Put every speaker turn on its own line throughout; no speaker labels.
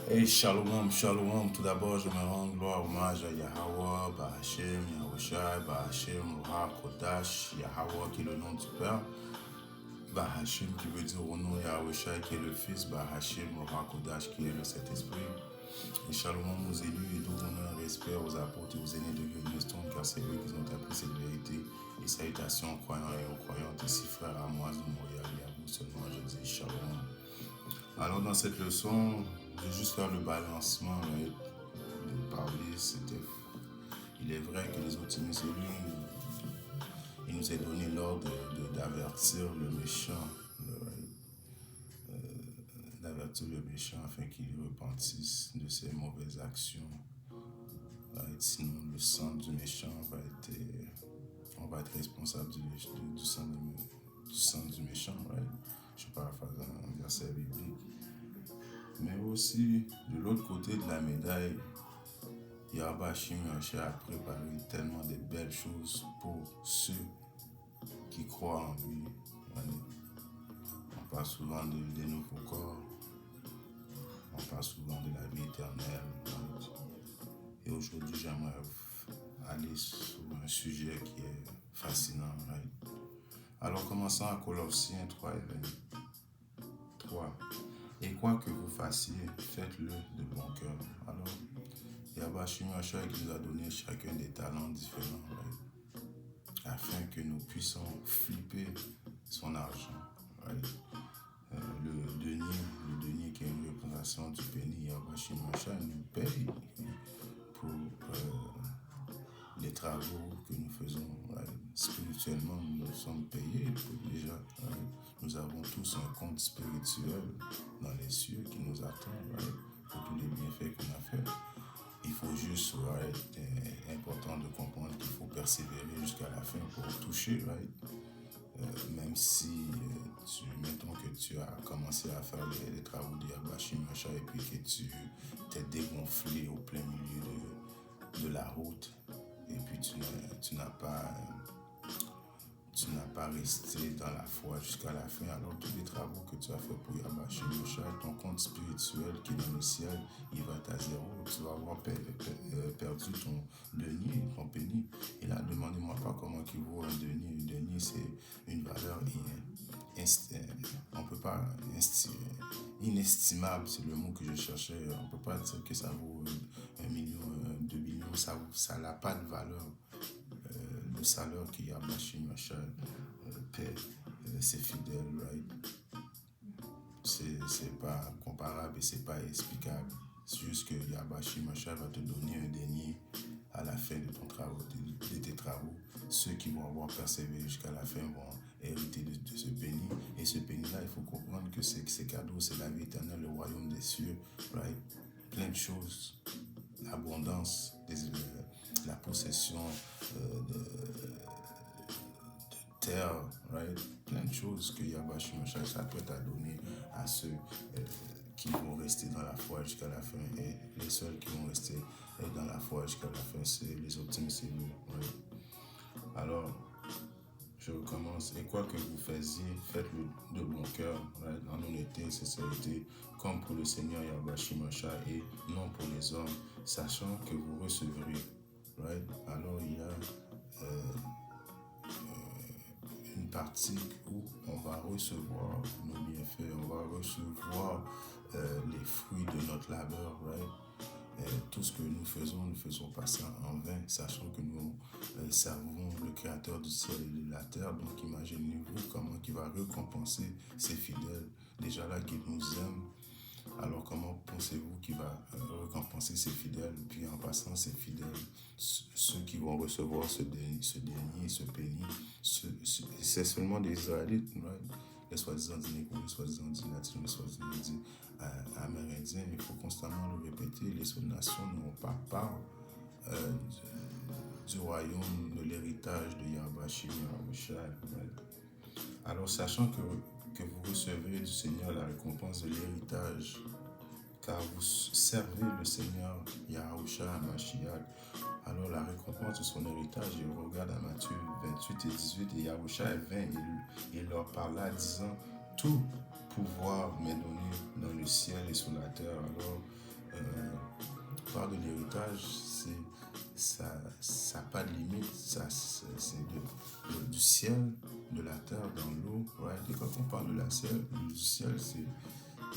Hey, shalom, shalom. Tout d'abord, je me rends gloire, hommage à Yahweh, Bahashem, Yahushai, Bahashem, Ra, Kodash, Yahweh qui est le nom du Père, Bahashem qui veut dire au nom Yahushai qui est le Fils, Bahashem, Ra, Kodash qui est le Saint-Esprit. Et shalom aux élus et tout honneur et respect aux apôtres et aux aînés de Livingstone, car c'est eux qui ont appris cette vérité. Et salutations aux croyants et aux croyantes, ici frère Amoise de Montréal, et à vous seulement je dis shalom. Alors dans cette leçon, je vais juste faire le balancement de parler. Il est vrai que les optimistes élus, il nous est donné l'ordre d'avertir le méchant, d'avertir le méchant afin qu'il repentisse de ses mauvaises actions. Sinon, le sang du méchant on va être responsable du sang du méchant. Right? Je paraphrase un verset biblique. Mais aussi, de l'autre côté de la médaille, Yahweh Shimon a préparé tellement de belles choses pour ceux qui croient en lui. On parle souvent des nouveaux corps, on parle souvent de la vie éternelle. Et aujourd'hui, j'aimerais aller sur un sujet qui est fascinant. Alors, commençons à Colossiens 3 et 23. Et quoi que vous fassiez, faites-le de bon cœur. Alors, Yahweh Shimon qui nous a donné chacun des talents différents, afin que nous puissions flipper son argent. Le denier qui est une représentation du penny, Yahweh Shimon nous paye pour les travaux que nous faisons. Spirituellement, nous sommes payés pour déjà. Nous avons tous un compte spirituel dans les cieux qui nous attend pour tous les bienfaits qu'on a fait. Il faut juste, c'est important de comprendre qu'il faut persévérer jusqu'à la fin pour toucher, même si, mettons que tu as commencé à faire les travaux de Yahweh Machin et puis que tu t'es dégonflé au plein milieu de la route et puis tu n'as pas resté dans la foi jusqu'à la fin. Alors tous les travaux que tu as fait pour Yahweh Machin, ton compte spirituel qui est dans le ciel, il va être à zéro. Tu vas avoir perdu ton denier, ton penny. Et là, demandez-moi pas comment il vaut un denier. Un denier, c'est une valeur on peut pas inestimable, c'est le mot que je cherchais. On peut pas dire que ça vaut 1 million, 2 millions, ça n'a pas de valeur. Le salaire qu'il y a machine paie ses fidèles, c'est pas comparable et c'est pas explicable. C'est juste que Yahweh Shimon va te donner un denier à la fin de tes travaux. Ceux qui vont avoir persévéré jusqu'à la fin vont hériter de ce béni. Et ce béni-là, il faut comprendre que c'est cadeau, c'est la vie éternelle, le royaume des cieux, plein de choses, l'abondance, la possession de terre, plein de choses que Yahweh Shimon s'apprête à donner à ceux qui vont rester dans la foi jusqu'à la fin. Et les seuls qui vont rester dans la foi jusqu'à la fin, c'est les optimistes élus. Alors, je recommence. Et quoi que vous faisiez, faites-le de bon cœur, en honnêteté, sincérité, comme pour le Seigneur Yahweh Shimon et non pour les hommes, sachant que vous recevrez. Alors, il y a une partie où on va recevoir nos bienfaits, on va recevoir les fruits de notre labeur, tout ce que nous faisons pas ça en vain, sachant que nous servons le Créateur du ciel et de la terre. Donc imaginez-vous comment il va récompenser ses fidèles, déjà là qu'il nous aime. Alors comment pensez-vous qu'il va récompenser ses fidèles? Puis en passant, ses fidèles, ceux qui vont recevoir ce denier, ce penny, c'est seulement des Israélites, les soi-disant négros, les soi-disant latinos, les soi-disant amérindiens. Il faut constamment le répéter, les autres nations n'ont pas part du royaume, de l'héritage de Yahweh Shimon. Alors sachant que vous recevez du Seigneur la récompense de l'héritage, car vous servez le Seigneur Yahushua Mashiach. Alors la récompense de son héritage, il regarde à Matthieu 28 et 18, et Yahushua vint et leur parla disant, tout pouvoir m'est donné dans le ciel et sur la terre. Alors part de l'héritage, ça n'a pas de limite, c'est du ciel, de la terre, dans l'eau, right? Et quand on parle du ciel, c'est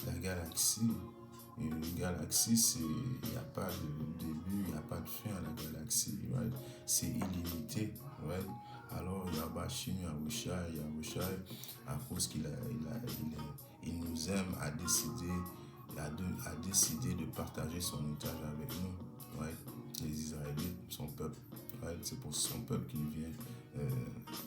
la galaxie. Et une galaxie, il n'y a pas de début, il n'y a pas de fin à la galaxie, right? C'est illimité, right? Alors, Yahweh Yahushai, à cause il nous aime, a décidé de partager son héritage avec nous, right? Les Israélites, son peuple, right? C'est pour son peuple qu'il vient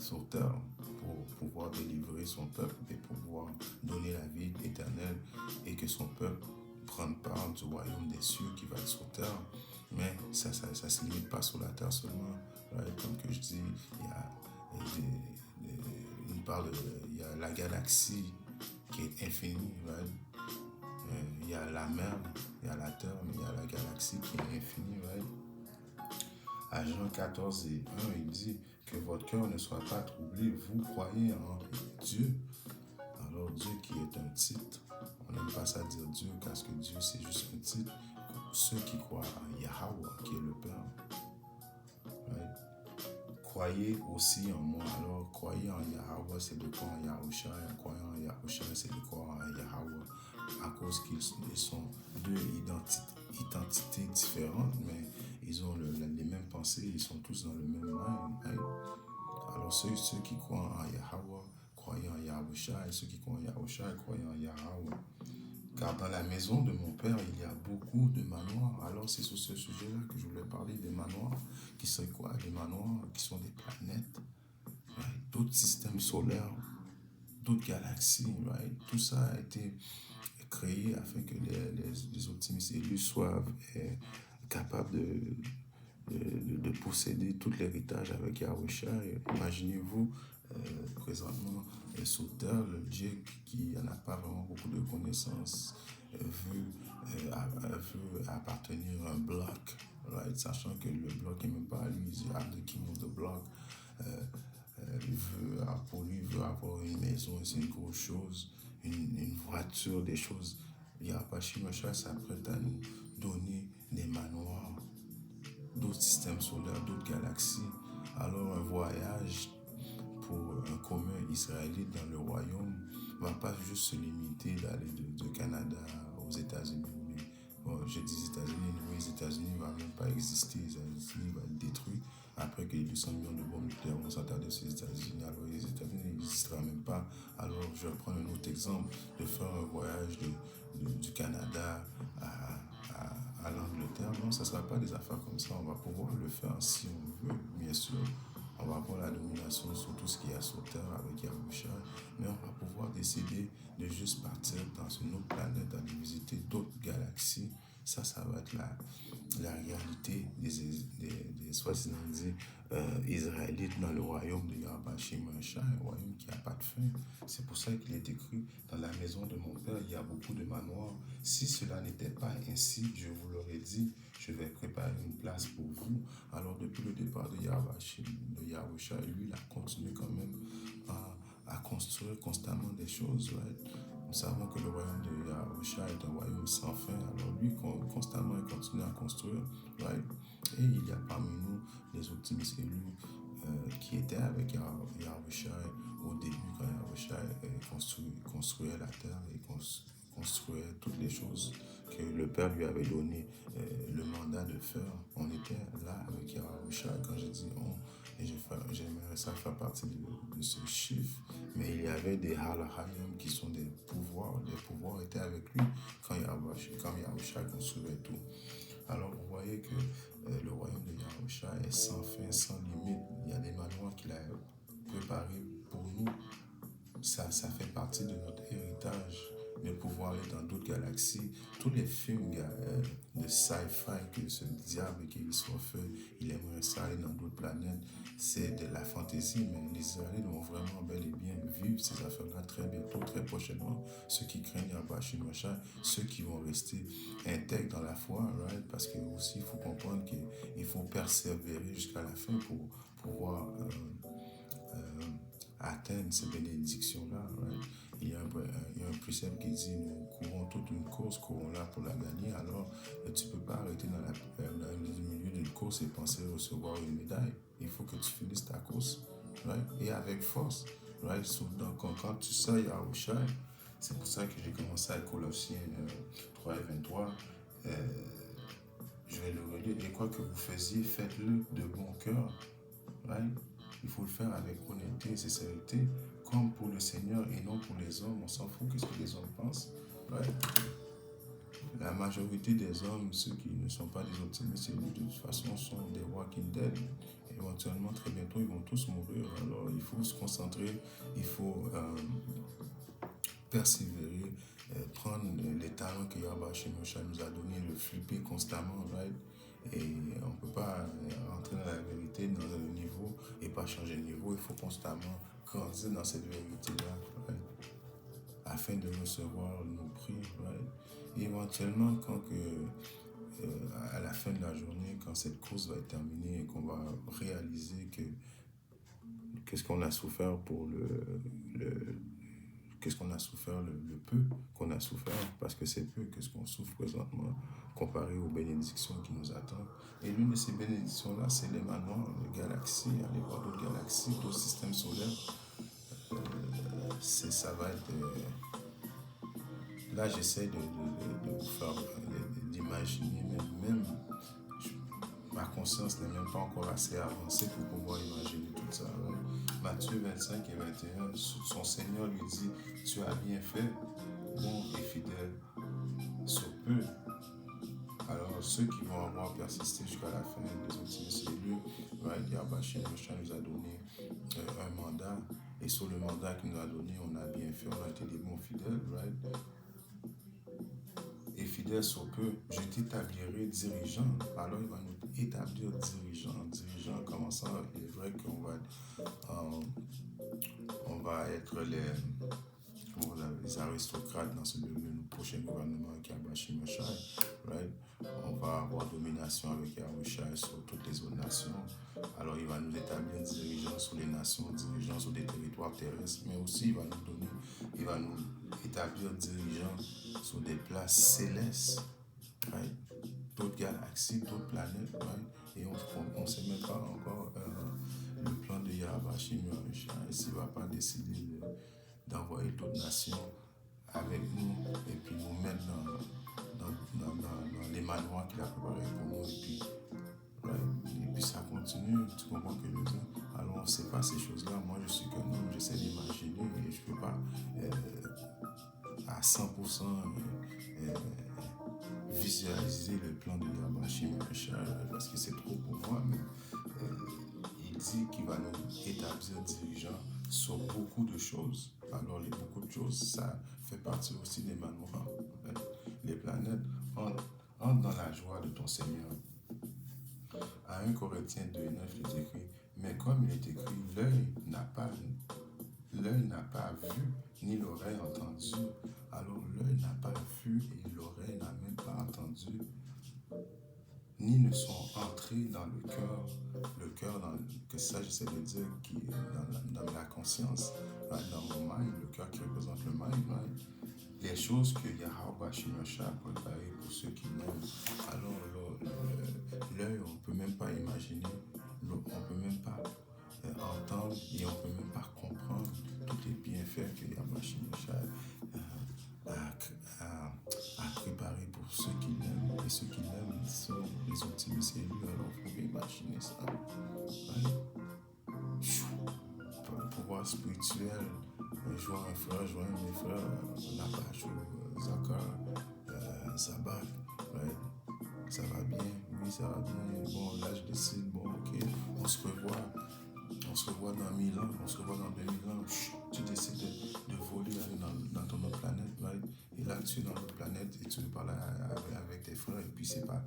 sur terre, pour pouvoir délivrer son peuple et pour pouvoir donner la vie éternelle et que son peuple prenne part du royaume des cieux qui va être sur terre. Mais ça ne se limite pas sur la terre seulement, right? Comme que je dis, il y a il y a la galaxie qui est infinie, right? Il y a la mer, il y a la terre, mais il y a la galaxie qui est infinie, right? À Jean 14 et 1, il dit que votre cœur ne soit pas troublé, vous croyez en Dieu. Alors Dieu qui est un titre, on n'aime pas ça dire Dieu, parce que Dieu c'est juste un titre. Ceux qui croient en Yahweh, qui est le Père, right? Croyez aussi en moi. Alors, croyez en Yahweh, c'est de croire en Yahushai. Croyez en Yahushai, c'est de croire en Yahweh. À cause qu'ils sont deux identités différentes, mais ils ont les mêmes pensées, ils sont tous dans le même mind. Right? Alors, ceux qui croient en Yahweh, croyez en Yahushai. Ceux qui croient en Yahushai, croyez en Yahweh. Car dans la maison de mon père, il y a beaucoup de manoirs. Alors, c'est sur ce sujet-là que je voulais parler des manoirs. Qui sont quoi? Des manoirs qui sont des planètes, right? D'autres systèmes solaires, d'autres galaxies, right? Tout ça a été créé afin que les optimistes élus soient capables de posséder tout l'héritage avec Yahushua. Imaginez-vous, présentement, sur Terre, le Dieu qui n'a pas vraiment beaucoup de connaissances veut appartenir à un bloc, right? Sachant que le bloc n'est même pas à lui, il dit I'm the king of the block. Pour lui, il veut avoir une maison, c'est une grosse chose, une voiture, des choses. Yahweh s'apprête à nous donner des manoirs, d'autres systèmes solaires, d'autres galaxies. Alors un voyage pour un commun israélite dans le royaume ne va pas juste se limiter d'aller de Canada aux États-Unis. Bon, je dis États-Unis, les États-Unis ne vont même pas exister, les États-Unis vont être détruits après que les 200 millions de bombes nucléaires vont s'attarder sur les États-Unis. Alors les États-Unis n'existera même pas. Alors je vais prendre un autre exemple, de faire un voyage du Canada à l'Angleterre. Non, ça ne sera pas des affaires comme ça. On va pouvoir le faire si on veut, bien sûr. On va avoir la domination sur tout ce qu'il y a sur Terre avec Yahushua, mais on va pouvoir décider de juste partir dans une autre planète, d'aller visiter d'autres galaxies. Ça va être la réalité des soi-disant Israélites dans le royaume de Yahweh Shemashah, un royaume qui n'a pas de fin. C'est pour ça qu'il est écrit dans la maison de mon père, il y a beaucoup de manoirs. Si cela n'était pas ainsi, je vous l'aurais dit, je vais préparer une place pour vous. Alors depuis le départ de Yahushua, lui, il a continué quand même à construire constamment des choses. Right? Nous savons que le royaume de Yahushua est un royaume sans fin. Alors lui, constamment, il continue à construire. Right? Et il y a parmi nous les optimistes élus qui étaient avec Yahushua au début, quand Yahushua construisait la terre et construisait toutes les choses que le Père lui avait donné le mandat de faire. On était là avec Yahushua. Quand je dis on, et j'aimerais ça faire partie de ce chiffre, mais il y avait des halachayim qui sont des pouvoirs. Les pouvoirs étaient avec lui quand Yahushua construisait tout. Alors vous voyez que le royaume de Yahushua est sans fin, sans limite. Il y a des manoirs qu'il a préparés pour nous. Ça fait partie de notre héritage de pouvoir aller dans d'autres galaxies. Tous les films de sci-fi que ce diable qu'il soit fait, il aimerait ça aller dans d'autres planètes. C'est de la fantaisie, mais les Israéliens vont vraiment bel et bien vivre ces affaires-là très bientôt, très prochainement. Ceux qui craignent Yahweh, ceux qui vont rester intègres dans la foi, right? Parce que aussi il faut comprendre qu'il faut persévérer jusqu'à la fin pour pouvoir atteindre ces bénédictions-là. Right? il y a un précepte qui dit nous courons toute une course, courons-la pour la gagner. Alors, tu ne peux pas arrêter dans le milieu d'une course et penser recevoir une médaille. Il faut que tu finisses ta course, right? Et avec force. Right? So, donc, quand tu sais Yahushua, c'est pour ça que j'ai commencé à Colossiens 3 et 23. Je vais le relire. Et quoi que vous faisiez, faites-le de bon cœur. Right? Il faut le faire avec honnêteté et sincérité, comme pour le Seigneur et non pour les hommes. On s'en fout de ce que les hommes pensent. Right? La majorité des hommes, ceux qui ne sont pas des optimistes, de toute façon, sont des walking dead. Éventuellement, très bientôt, ils vont tous mourir. Alors, il faut se concentrer, il faut persévérer, prendre les talents que Yahweh Shemosha nous a donnés, le flipper constamment, right? Et on ne peut pas rentrer dans la vérité, dans un niveau et pas changer de niveau. Il faut constamment grandir dans cette vérité-là, right? Afin de recevoir nos prix, right? Et éventuellement, à la fin de la journée, quand cette course va être terminée et qu'on va réaliser qu'est-ce qu'on a souffert pour qu'est-ce qu'on a souffert, le peu qu'on a souffert, parce que c'est peu que ce qu'on souffre présentement comparé aux bénédictions qui nous attendent. Et l'une de ces bénédictions-là, c'est l'émanement de galaxies, aller voir d'autres galaxies, d'autres systèmes solaires. Ça va être... là, j'essaie de vous faire, d'imaginer, même ma conscience n'est même pas encore assez avancée pour pouvoir imaginer tout ça. Ouais. Matthieu 25 et 21, son Seigneur lui dit, tu as bien fait, bon et fidèle, sur peu. Alors, ceux qui vont avoir persisté jusqu'à la fin, les optimistes élus, right, Yahweh Shemosha nous a donné un mandat, et sur le mandat qu'il nous a donné, on a bien fait, on a été des bons fidèles, right? Et fidèle sur peu, je t'établirai dirigeant. Alors il va nous établir dirigeant, comment ça, il est vrai qu'on va être les aristocrates dans le prochain gouvernement qui a bâché Meshach, right? On va avoir domination avec Yahushua sur toutes les autres nations. Alors il va nous établir dirigeants sur les nations, dirigeants sur des territoires terrestres, mais aussi il va nous établir dirigeants sur des places célestes, right? D'autres galaxies, d'autres planètes, right? Et on ne sait même pas encore le plan de Yahweh Shemosha, et s'il ne va pas décider d'envoyer d'autres nations avec nous et puis nous mettre dans les manoirs qu'il a préparés pour nous. Et puis ça continue, tu comprends que je veux dire? Alors on ne sait pas ces choses-là. Moi je suis qu'un homme, j'essaie d'imaginer et je ne peux pas à 100% visualiser le plan de Yahweh Shemosha parce que c'est trop pour moi, mais il dit qu'il va nous établir dirigeants sur beaucoup de choses. Alors, les beaucoup de choses, ça fait partie aussi des manoirs. Les planètes entrent dans la joie de ton Seigneur. À 1 Corinthiens 2,9, il est écrit, mais comme il est écrit, l'œil n'a pas vu, ni l'oreille entendu. Alors, l'œil n'a pas vu et l'oreille n'a même pas entendu, ni ne sont entrés dans le cœur, que ça j'essaie de dire, qui est dans la conscience, right, dans mon mind, le cœur qui représente le mind, right? Les choses que Yahweh Shemosha a préparées pour ceux qui l'aiment. Alors l'œil, on ne peut même pas imaginer, on ne peut même pas entendre et on ne peut même pas comprendre tous les bienfaits que Yahweh Shemosha a préparé pour ceux qui l'aiment. Et ceux qui l'aiment, ils sont les optimistes élus. Alors, il faut imaginer ça. Le pouvoir spirituel, je vois un frère, je vois un de mes frères, Napacho, Zakar, Zabak, right? Ça va bien, oui, ça va bien. Bon, là, je décide, bon, ok, on se revoit dans 1000 ans, on se revoit dans 2000 ans. Tu décides de voler dans ton autre planète, right? Et là, tu es dans l'autre planète et tu veux parler avec tes frères. Et puis, c'est pas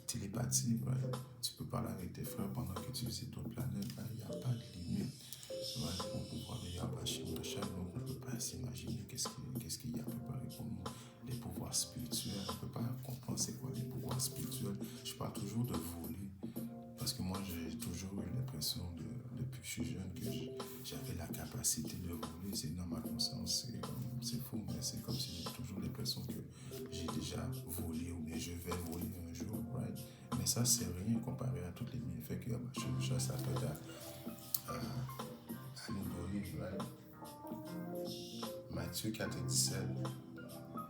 télépathie, right? Tu peux parler avec tes frères pendant que tu visites d'autres planètes. Il n'y a pas de limite, right? Pour pouvoir de Yahweh Shemosha. Donc, on ne peut pas s'imaginer qu'est-ce qu'il y a préparé pour nous. Les pouvoirs spirituels, on ne peut pas comprendre c'est quoi les pouvoirs spirituels. Je parle toujours de voler. Parce que moi, j'ai toujours eu l'impression, depuis que je suis jeune, que j'avais la capacité de voler. C'est dans ma conscience. C'est comme ça, c'est rien comparé à tous les bienfaits que Yahweh s'appelle à nous donner. Right? Matthieu 4:17.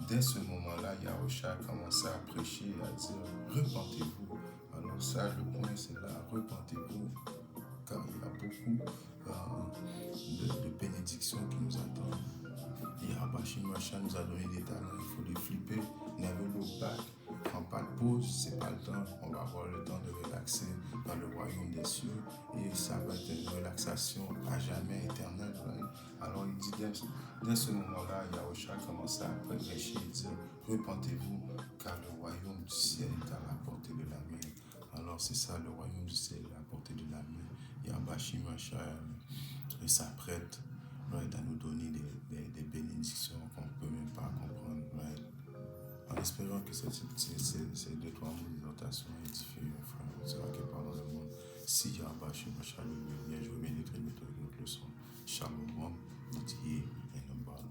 Dès ce moment-là, Yahweh a commencé à prêcher et à dire repentez-vous. Alors ça, le point c'est là, repentez-vous, car il y a beaucoup de bénédictions qui nous attendent. Yahweh nous a donné des talents, il faut les flipper, never look back. Prends pas de pause, c'est pas le temps. On va avoir le temps de relaxer dans le royaume des cieux et ça va être une relaxation à jamais éternelle. Right? Alors il dit dès ce moment-là, Yahweh a commencé à prêcher et dire repentez-vous car le royaume du ciel est à la portée de la main. Alors c'est ça, le royaume du ciel est à la portée de la main. Yahweh s'apprête à nous donner des bénédictions qu'on ne peut même pas comprendre. Right? En espérant que ces 2-3 mots d'exhortation édifient un frère, on sera quelque part dans le monde. Si Yahweh bien, je veux bien être une autre leçon. Shalom, Didier et Nambal.